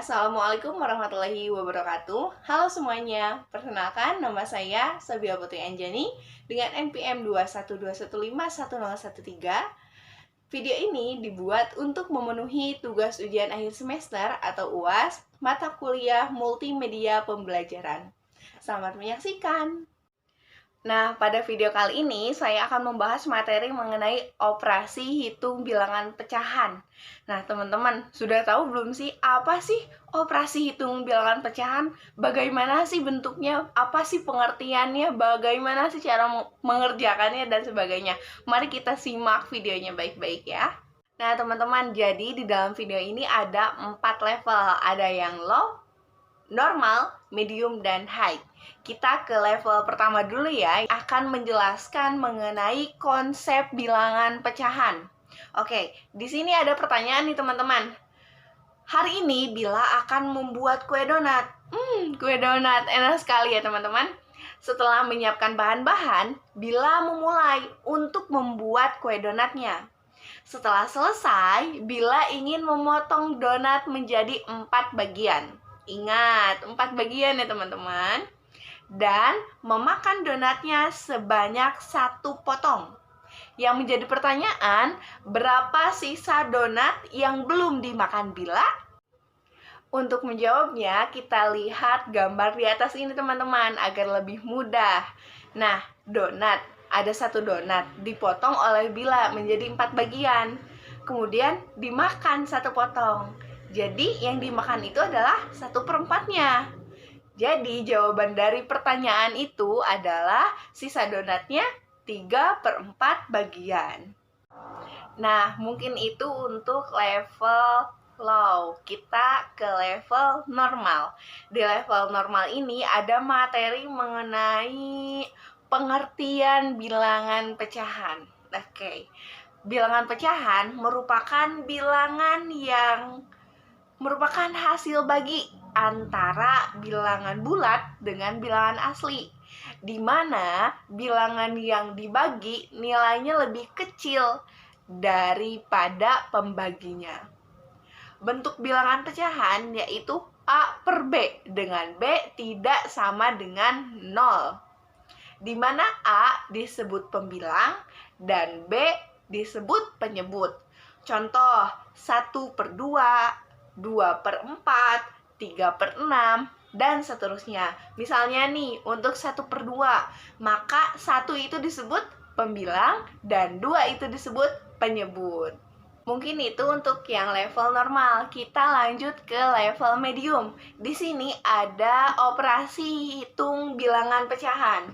Assalamualaikum warahmatullahi wabarakatuh. Halo semuanya, perkenalkan nama saya Sabia Putri Anjani dengan NPM 212151013. Video ini dibuat untuk memenuhi tugas ujian akhir semester atau UAS mata kuliah multimedia pembelajaran. Selamat menyaksikan. Nah, pada video kali ini saya akan membahas materi mengenai operasi hitung bilangan pecahan. Nah, teman-teman, sudah tahu belum sih apa sih operasi hitung bilangan pecahan? Bagaimana sih bentuknya? Apa sih pengertiannya? Bagaimana sih cara mengerjakannya dan sebagainya? Mari kita simak videonya baik-baik ya. Nah, teman-teman, jadi di dalam video ini ada 4 level. Ada yang low, normal, medium, dan high. Kita ke level pertama dulu ya, akan menjelaskan mengenai konsep bilangan pecahan. Oke, di sini ada pertanyaan nih teman-teman. Hari ini Bila akan membuat kue donat. Kue donat enak sekali ya teman-teman. Setelah menyiapkan bahan-bahan, Bila memulai untuk membuat kue donatnya. Setelah selesai, Bila ingin memotong donat menjadi 4 bagian. Ingat, 4 bagian ya teman-teman. Dan memakan donatnya sebanyak 1 potong. Yang menjadi pertanyaan, berapa sisa donat yang belum dimakan Bila? Untuk menjawabnya, kita lihat gambar di atas ini teman-teman, agar lebih mudah. Nah, donat, ada 1 donat, dipotong oleh Bila menjadi 4 bagian. Kemudian dimakan 1 potong. Jadi yang dimakan itu adalah 1/4-nya. Jadi jawaban dari pertanyaan itu adalah sisa donatnya 3/4 bagian. Nah, mungkin itu untuk level low. Kita ke level normal. Di level normal ini ada materi mengenai pengertian bilangan pecahan. Oke. Bilangan pecahan merupakan bilangan yang merupakan hasil bagi antara bilangan bulat dengan bilangan asli, di mana bilangan yang dibagi nilainya lebih kecil daripada pembaginya. Bentuk bilangan pecahan yaitu A per B, dengan B tidak sama dengan 0, di mana A disebut pembilang dan B disebut penyebut. Contoh, 1/2, 2/4, 3/6, dan seterusnya. Misalnya nih, untuk 1/2, maka 1 itu disebut pembilang dan 2 itu disebut penyebut. Mungkin itu untuk yang level normal. Kita lanjut ke level medium. Di sini ada operasi hitung bilangan pecahan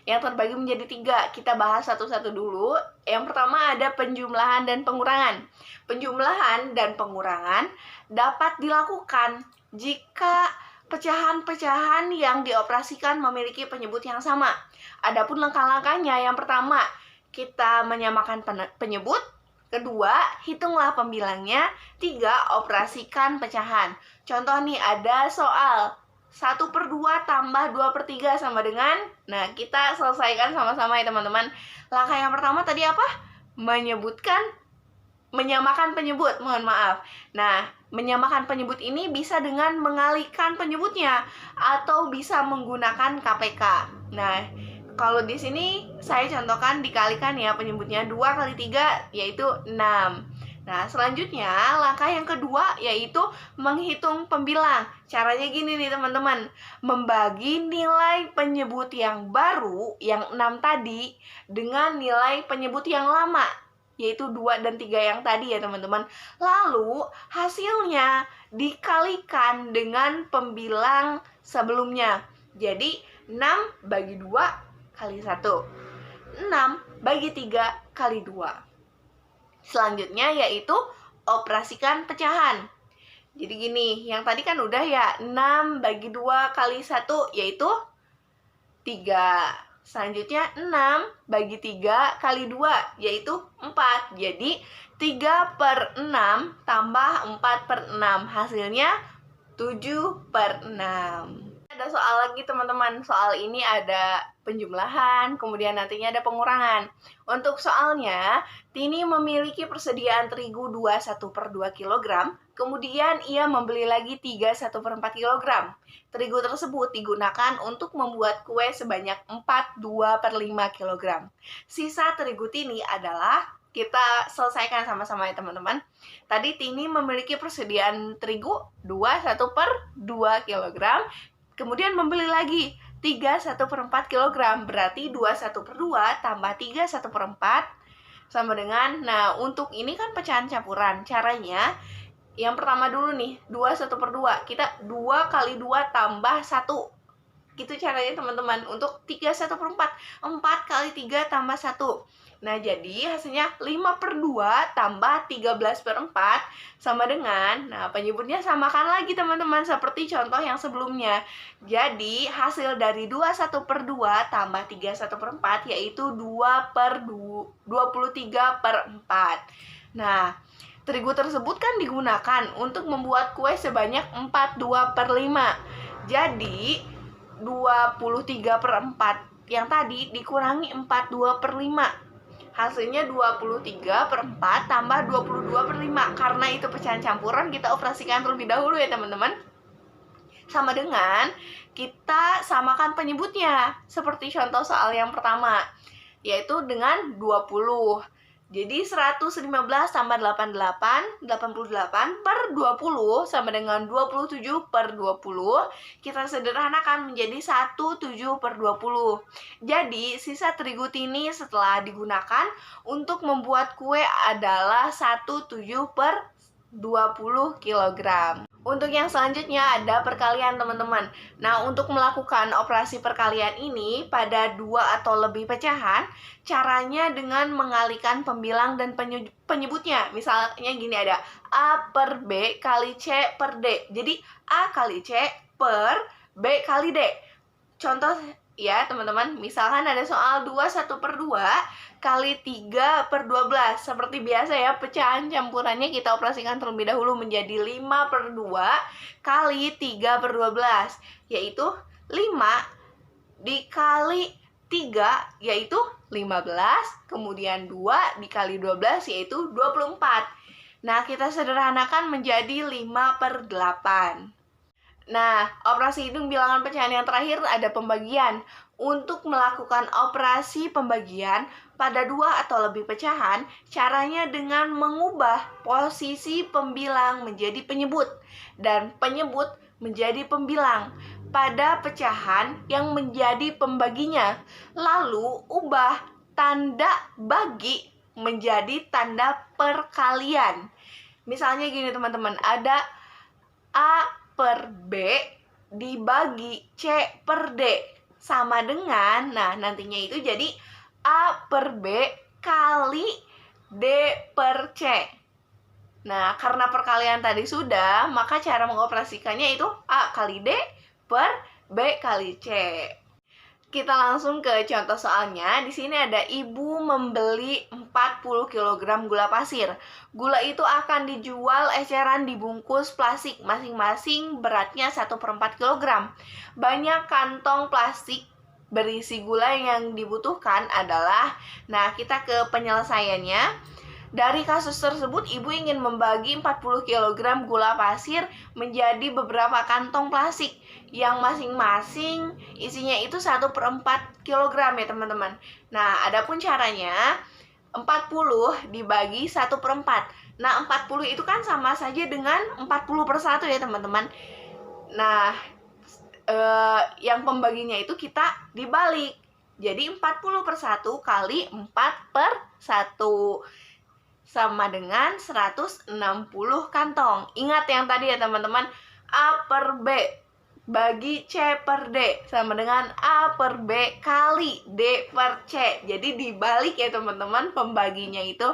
yang terbagi menjadi 3. Kita bahas satu-satu dulu. Yang pertama ada penjumlahan dan pengurangan. Penjumlahan dan pengurangan dapat dilakukan jika pecahan-pecahan yang dioperasikan memiliki penyebut yang sama. Adapun langkah-langkahnya, yang pertama, kita menyamakan penyebut. Kedua, hitunglah pembilangnya. 3, operasikan pecahan. Contoh nih, ada soal 1/2 tambah 2/3 sama dengan, nah kita selesaikan sama-sama ya teman-teman. Langkah yang pertama tadi apa? Menyamakan penyebut, mohon maaf. Nah, menyamakan penyebut ini bisa dengan mengalihkan penyebutnya atau bisa menggunakan KPK. Nah, kalau di sini saya contohkan dikalikan ya penyebutnya, 2 kali 3 yaitu 6. Nah, selanjutnya langkah yang kedua yaitu menghitung pembilang. Caranya gini nih teman-teman, membagi nilai penyebut yang baru, yang 6 tadi, dengan nilai penyebut yang lama, yaitu 2 dan 3 yang tadi ya teman-teman. Lalu hasilnya dikalikan dengan pembilang sebelumnya. Jadi 6 bagi 2 kali 1, 6 bagi 3 kali 2. Selanjutnya yaitu operasikan pecahan. Jadi gini, yang tadi kan udah ya, 6 bagi 2 kali 1 yaitu 3. Selanjutnya 6 bagi 3 kali 2 yaitu 4. Jadi 3/6 tambah 4/6, hasilnya 7/6. Ada soal lagi teman-teman. Soal ini ada penjumlahan, kemudian nantinya ada pengurangan. Untuk soalnya, Tini memiliki persediaan terigu 21/2 kg, kemudian ia membeli lagi 31/4 kg. Terigu tersebut digunakan untuk membuat kue sebanyak 42/5 kg. Sisa terigu Tini adalah, kita selesaikan sama-sama ya teman-teman. Tadi Tini memiliki persediaan terigu 21/2 kg, kemudian membeli lagi 31/4 kg, berarti 21/2 tambah 31/4 sama dengan, nah untuk ini kan pecahan campuran. Caranya, yang pertama dulu nih, 21/2, kita 2 kali 2 tambah 1. Gitu caranya teman-teman, untuk 31/4, 4 kali 3 tambah 1. Nah, jadi hasilnya 5/2 tambah 13/4 sama dengan, nah penyebutnya samakan lagi teman-teman, seperti contoh yang sebelumnya. Jadi, hasil dari 21/2 tambah 31/4 yaitu 23/4. Nah, terigu tersebut kan digunakan untuk membuat kue sebanyak 42/5. Jadi, 23/4 yang tadi dikurangi 42/5. Hasilnya 23/4 tambah 22/5. Karena itu pecahan campuran, kita operasikan terlebih dahulu ya teman-teman. Sama dengan kita samakan penyebutnya, seperti contoh soal yang pertama, yaitu dengan 20. Jadi 115 tambah 88 per 20 sama dengan 27/20. Kita sederhanakan menjadi 17/20. Jadi sisa terigu Tini setelah digunakan untuk membuat kue adalah 17/20 kg. Untuk yang selanjutnya ada perkalian teman-teman. Nah, untuk melakukan operasi perkalian ini pada 2 atau lebih pecahan, caranya dengan mengalihkan pembilang dan penyebutnya. Misalnya gini, ada A per B kali C per D. Jadi A kali C per B kali D. Contoh ya teman-teman, misalkan ada soal 21/2 kali 3/12. Seperti biasa ya, pecahan campurannya kita operasikan terlebih dahulu menjadi 5/2 kali 3/12, yaitu 5 dikali 3 yaitu 15, kemudian 2 dikali 12 yaitu 24. Nah, kita sederhanakan menjadi 5/8. Nah, operasi hitung bilangan pecahan yang terakhir ada pembagian. Untuk melakukan operasi pembagian pada 2 atau lebih pecahan, caranya dengan mengubah posisi pembilang menjadi penyebut dan penyebut menjadi pembilang pada pecahan yang menjadi pembaginya. Lalu, ubah tanda bagi menjadi tanda perkalian. Misalnya gini teman-teman, ada A per B dibagi C per D sama dengan, nah nantinya itu jadi A per B kali D per C. Nah, karena perkalian tadi sudah, maka cara mengoperasikannya itu A kali D per B kali C. Kita langsung ke contoh soalnya. Di sini ada ibu membeli 40 kg gula pasir. Gula itu akan dijual eceran dibungkus plastik, masing-masing beratnya 1/4 kg. Banyak kantong plastik berisi gula yang dibutuhkan adalah, nah kita ke penyelesaiannya. Dari kasus tersebut, ibu ingin membagi 40 kg gula pasir menjadi beberapa kantong plastik yang masing-masing isinya itu 1/4 kg ya teman-teman. Nah, adapun caranya 40 dibagi 1/4. Nah, 40 itu kan sama saja dengan 40/1 ya teman-teman. Nah, yang pembaginya itu kita dibalik. Jadi 40/1 kali 4/1 sama dengan 160 kantong. Ingat yang tadi ya teman-teman, A per B bagi C per D sama dengan A per B kali D per C. Jadi dibalik ya teman-teman pembaginya itu.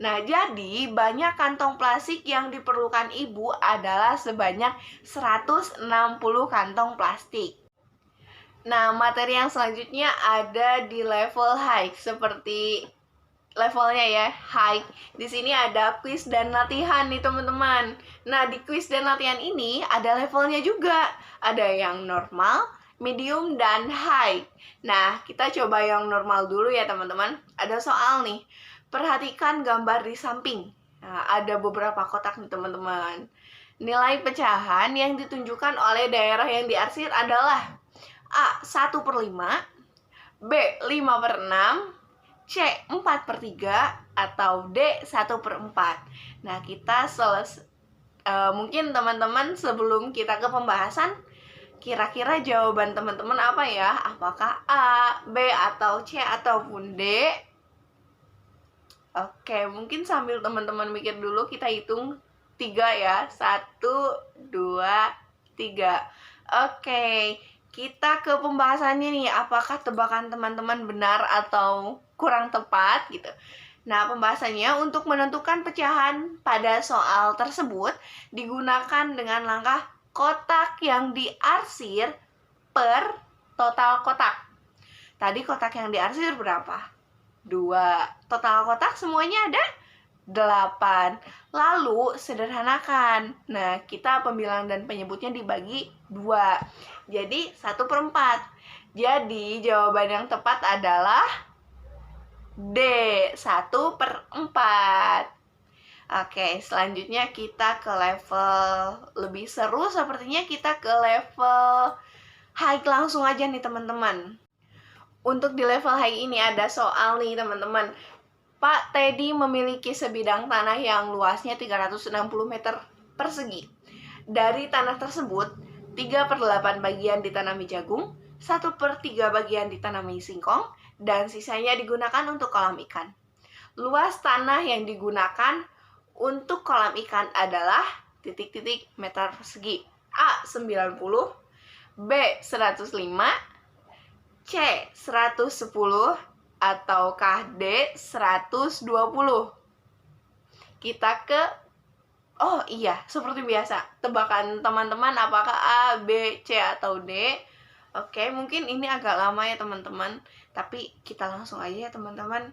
Nah, jadi banyak kantong plastik yang diperlukan ibu adalah sebanyak 160 kantong plastik. Nah, materi yang selanjutnya ada di level high, seperti levelnya ya, high. Di sini ada quiz dan latihan nih teman-teman. Nah, di quiz dan latihan ini ada levelnya juga. Ada yang normal, medium, dan high. Nah, kita coba yang normal dulu ya teman-teman. Ada soal nih. Perhatikan gambar di samping. Nah, ada beberapa kotak nih teman-teman. Nilai pecahan yang ditunjukkan oleh daerah yang diarsir adalah A. 1/5, B. 5/6, C. 4/3, atau D. 1/4. Nah, kita mungkin teman-teman sebelum kita ke pembahasan, kira-kira jawaban teman-teman apa ya? Apakah A, B, atau C, ataupun D? Oke, mungkin sambil teman-teman mikir dulu, kita hitung 3 ya. 1, 2, 3. Oke, kita ke pembahasannya nih. Apakah tebakan teman-teman benar atau kurang tepat gitu? Nah, pembahasannya untuk menentukan pecahan pada soal tersebut digunakan dengan langkah kotak yang diarsir per total kotak. Tadi kotak yang diarsir berapa? 2. Total kotak semuanya ada 8. Lalu sederhanakan. Nah, kita pembilang dan penyebutnya dibagi 2. Jadi 1/4. Jadi jawaban yang tepat adalah D, 1/4. Oke, selanjutnya kita ke level lebih seru. Sepertinya kita ke level high langsung aja nih teman-teman. Untuk di level high ini ada soal nih teman-teman. Pak Teddy memiliki sebidang tanah yang luasnya 360 meter persegi. Dari tanah tersebut, 3/8 bagian ditanami jagung, 1/3 bagian ditanami singkong, dan sisanya digunakan untuk kolam ikan. Luas tanah yang digunakan untuk kolam ikan adalah titik-titik meter persegi. A. 90, B. 105, C. 110, ataukah D. 120? Kita ke oh iya, seperti biasa, tebakan teman-teman apakah A, B, C, atau D? Oke, mungkin ini agak lama ya teman-teman, tapi kita langsung aja ya teman-teman.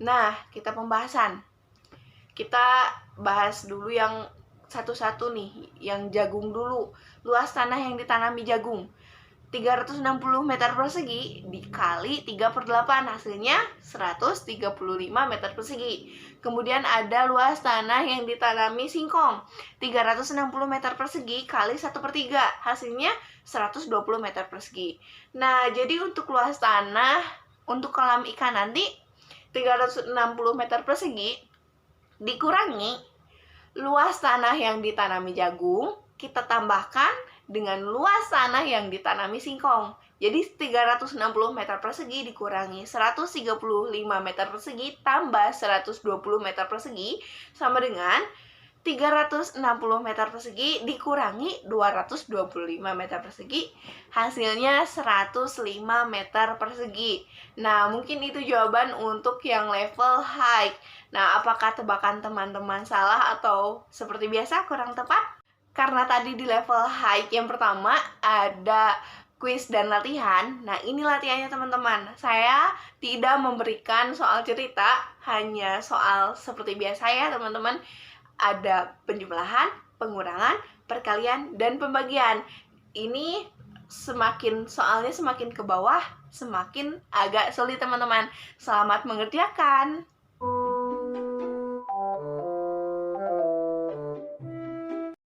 Nah, kita pembahasan. Kita bahas dulu yang satu-satu nih, yang jagung dulu. Luas tanah yang ditanami jagung 360 meter persegi dikali 3/8, hasilnya 135 meter persegi. Kemudian ada luas tanah yang ditanami singkong 360 meter persegi kali 1/3, hasilnya 120 meter persegi. Nah, jadi untuk luas tanah untuk kolam ikan nanti 360 meter persegi dikurangi luas tanah yang ditanami jagung, kita tambahkan dengan luas tanah yang ditanami singkong. Jadi 360 meter persegi dikurangi 135 meter persegi tambah 120 meter persegi sama dengan 360 meter persegi dikurangi 225 meter persegi, hasilnya 105 meter persegi. Nah, mungkin itu jawaban untuk yang level high. Nah, apakah tebakan teman-teman salah atau seperti biasa kurang tepat? Karena tadi di level high yang pertama ada quiz dan latihan. Nah, ini latihannya teman-teman. Saya tidak memberikan soal cerita, hanya soal seperti biasa ya teman-teman. Ada penjumlahan, pengurangan, perkalian, dan pembagian. Ini soalnya semakin ke bawah, semakin agak sulit teman-teman. Selamat mengerjakan.